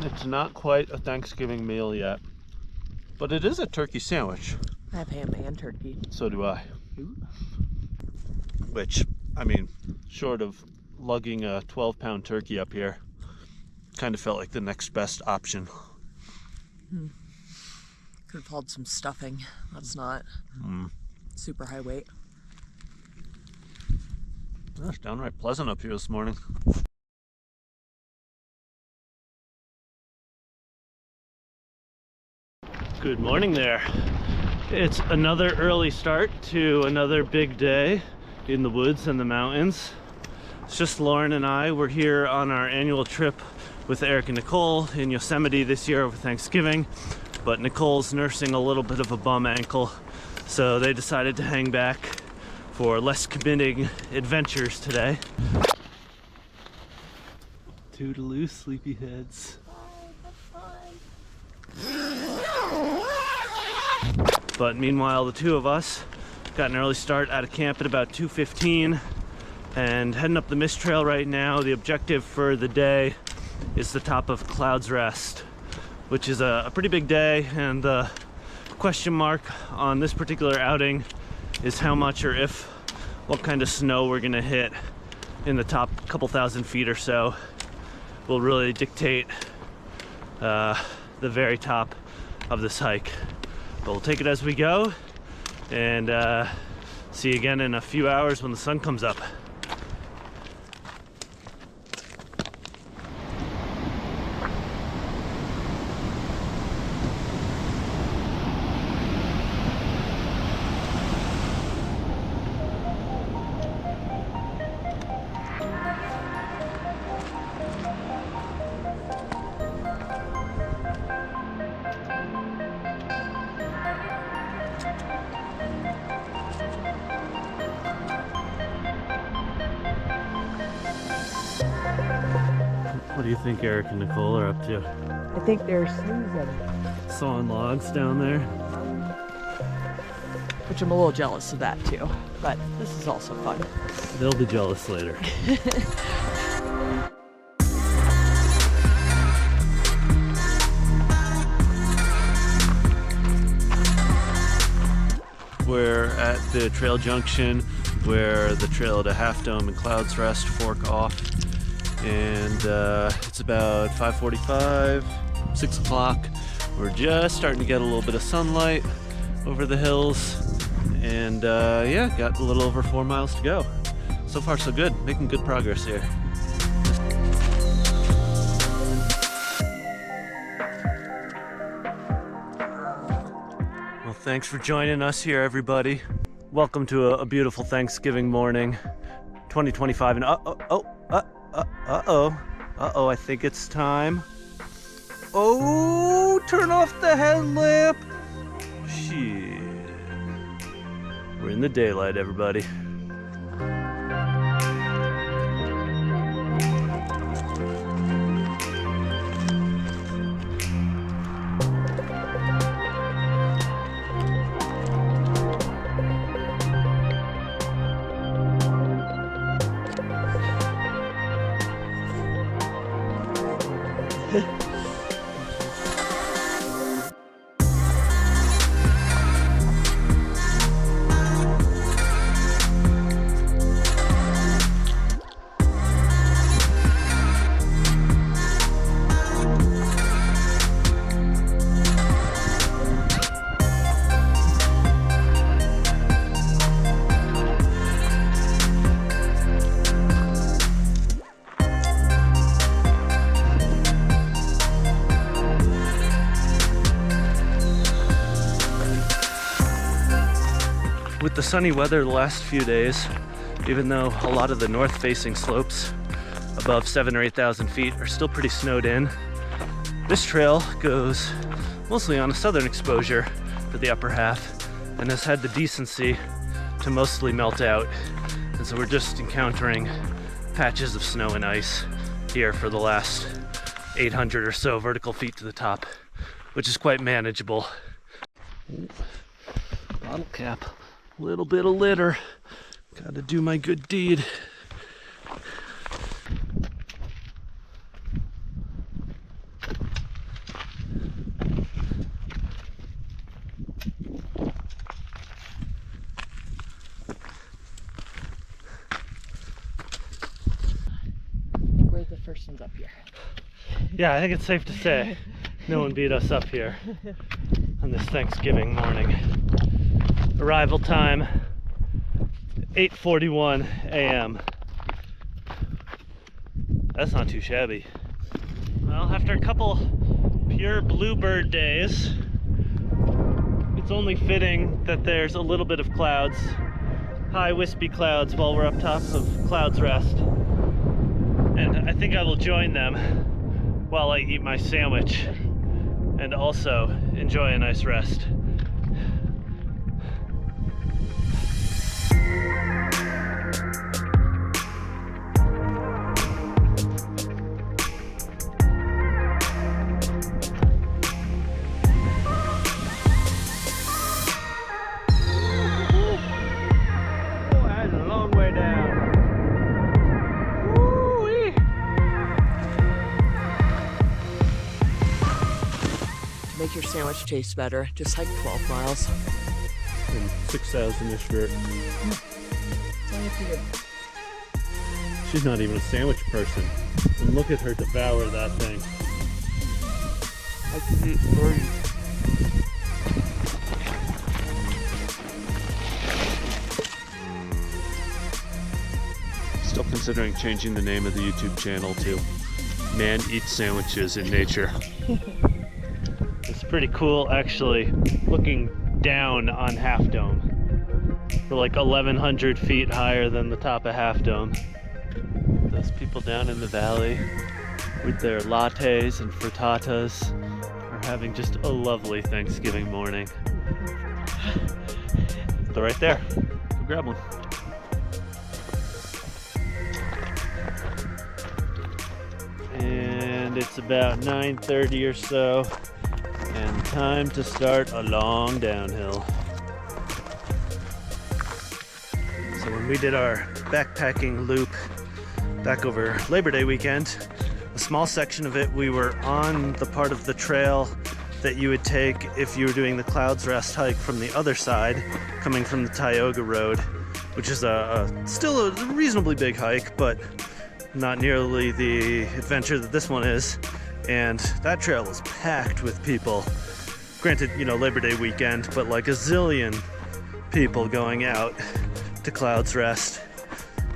It's not quite a Thanksgiving meal yet, but it is a turkey sandwich. I have ham and turkey. So do I. Ooh. Which, I mean, short of lugging a 12-pound turkey up here, kind of felt like the next best option. Could have hauled some stuffing. That's not super high weight. It's downright pleasant up here this morning. Good morning there. It's another early start to another big day in the woods and the mountains. It's just Lauren and I. We're here on our annual trip with Eric and Nicole in Yosemite this year over Thanksgiving, but Nicole's nursing a little bit of a bum ankle, so they decided to hang back for less committing adventures today. Toodaloo, sleepyheads. But meanwhile, the two of us got an early start out of camp at about 2:15 and heading up the Mist Trail right now. The objective for the day is the top of Clouds Rest, which is a pretty big day, and the question mark on this particular outing is how much or if what kind of snow we're gonna hit in the top couple thousand feet or so will really dictate the very top of this hike. But we'll take it as we go, and see you again in a few hours when the sun comes up. What do you think Eric and Nicole are up to? I think they're snoozing. Sawing logs down there. Which I'm a little jealous of that too, but this is also fun. They'll be jealous later. We're at the trail junction where the trail to Half Dome and Clouds Rest fork off, and it's about 5:45, 6 o'clock. We're just starting to get a little bit of sunlight over the hills, and yeah, got a little over 4 miles to go. So far so good, making good progress here. Well, thanks for joining us here, everybody. Welcome to a beautiful Thanksgiving morning, 2025, and I think it's time. Oh, turn off the headlamp. Shit. We're in the daylight, everybody. With the sunny weather the last few days, even though a lot of the north-facing slopes above 7,000 or 8,000 feet are still pretty snowed in, this trail goes mostly on a southern exposure for the upper half and has had the decency to mostly melt out. And so we're just encountering patches of snow and ice here for the last 800 or so vertical feet to the top, which is quite manageable. Bottle cap. Little bit of litter. Gotta do my good deed. the first ones up here. Yeah, I think it's safe to say no one beat us up here on this Thanksgiving morning. Arrival time 8:41 a.m. That's not too shabby. Well, after a couple pure bluebird days, it's only fitting that there's a little bit of clouds, high wispy clouds, while we're up top of Clouds Rest. And I think I will join them while I eat my sandwich and also enjoy a nice rest. Make your sandwich taste better. Just hike 12 miles. And 6,000-ish vert. She's not even a sandwich person. And look at her devour that thing. I can eat 30. Still considering changing the name of the YouTube channel to Man Eats Sandwiches in Nature. It's pretty cool actually looking down on Half Dome. We're like 1,100 feet higher than the top of Half Dome. Those people down in the valley with their lattes and frittatas are having just a lovely Thanksgiving morning. They're right there. Go grab one. And it's about 9:30 or so. And time to start a long downhill. So when we did our backpacking loop back over Labor Day weekend, a small section of it we were on the part of the trail that you would take if you were doing the Clouds Rest hike from the other side, coming from the Tioga Road, which is still a reasonably big hike, but not nearly the adventure that this one is. And that trail is packed with people. Granted, you know, Labor Day weekend, but like a zillion people going out to Clouds Rest.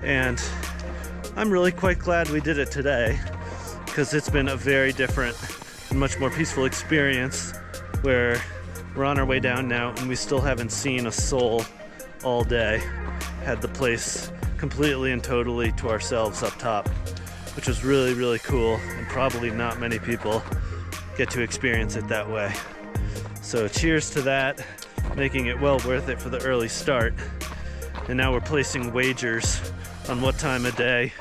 And I'm really quite glad we did it today, because it's been a very different and much more peaceful experience, where we're on our way down now and we still haven't seen a soul all day. Had the place completely and totally to ourselves up top, which was really, really cool, and probably not many people get to experience it that way. So cheers to that, making it well worth it for the early start. And now we're placing wagers on what time of day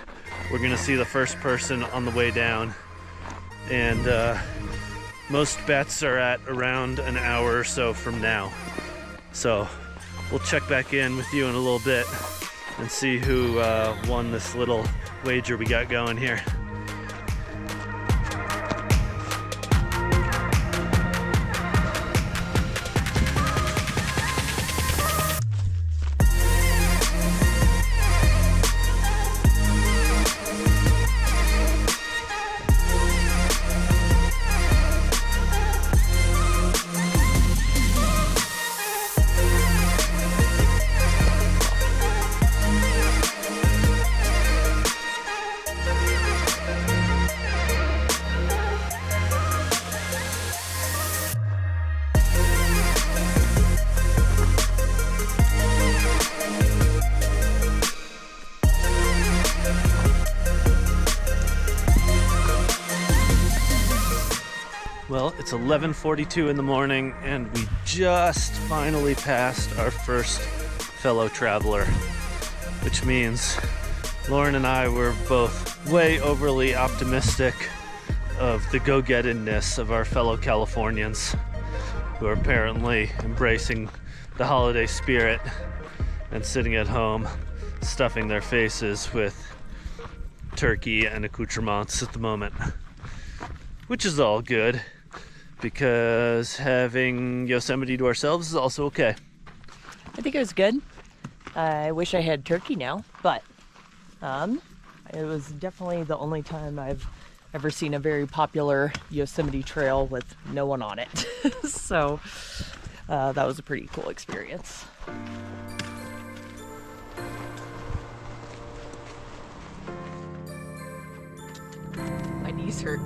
we're gonna see the first person on the way down. And most bets are at around an hour or so from now. So we'll check back in with you in a little bit and see who won this little wager we got going here. Well, it's 11:42 in the morning, and we just finally passed our first fellow traveler, which means Lauren and I were both way overly optimistic of the go-gettedness of our fellow Californians, who are apparently embracing the holiday spirit and sitting at home stuffing their faces with turkey and accoutrements at the moment, which is all good, because having Yosemite to ourselves is also okay. I think it was good. I wish I had turkey now, but I it was definitely the only time I've ever seen a very popular Yosemite trail with no one on it. So that was a pretty cool experience. My knees hurt.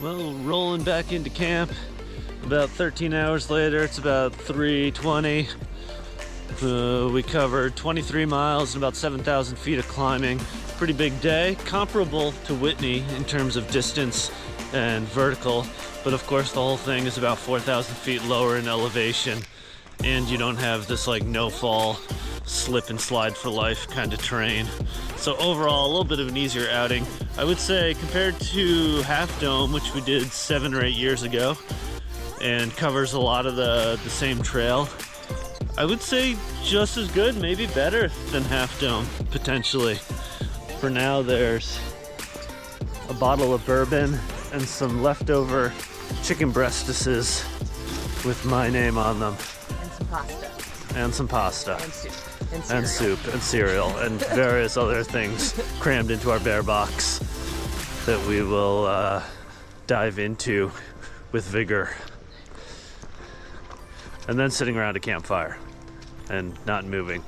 Well, rolling back into camp about 13 hours later. It's about 3:20. We covered 23 miles and about 7,000 feet of climbing. Pretty big day, comparable to Whitney in terms of distance and vertical, but of course the whole thing is about 4,000 feet lower in elevation, and you don't have this like no fall, slip and slide for life kind of terrain. So overall, a little bit of an easier outing. I would say compared to Half Dome, which we did 7 or 8 years ago, and covers a lot of the same trail, I would say just as good, maybe better than Half Dome, potentially. For now, there's a bottle of bourbon and some leftover chicken breastises with my name on them. And some pasta. And some pasta. And soup. And soup and cereal and various other things crammed into our bear box that we will dive into with vigor. And then sitting around a campfire and not moving,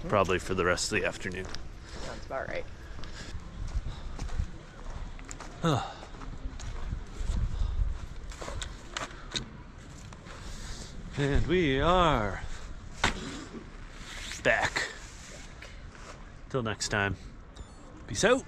probably for the rest of the afternoon. Sounds about right. And we are back. Till next time. Peace out.